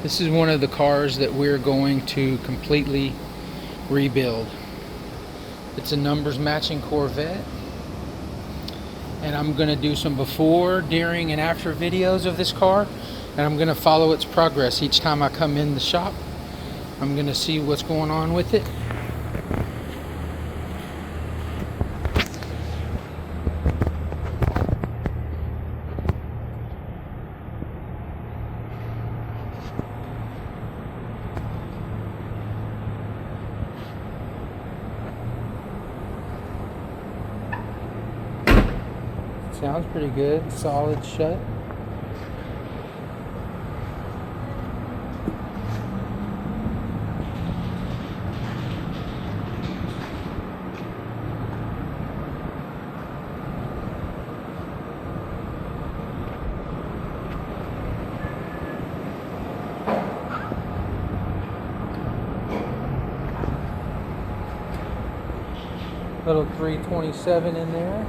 This is one of the cars that we're going to completely rebuild. It's a numbers matching Corvette, and I'm going to do some before, during, and after videos of this car, and I'm going to follow its progress each time I come in the shop. I'm going to see what's going on with it. Sounds pretty good. Solid shut. Little 327 in there.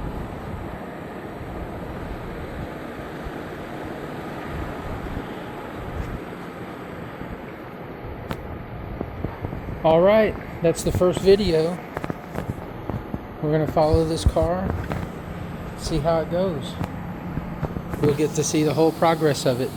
Alright, that's the first video. We're going to follow this car, see how it goes. We'll get to see the whole progress of it.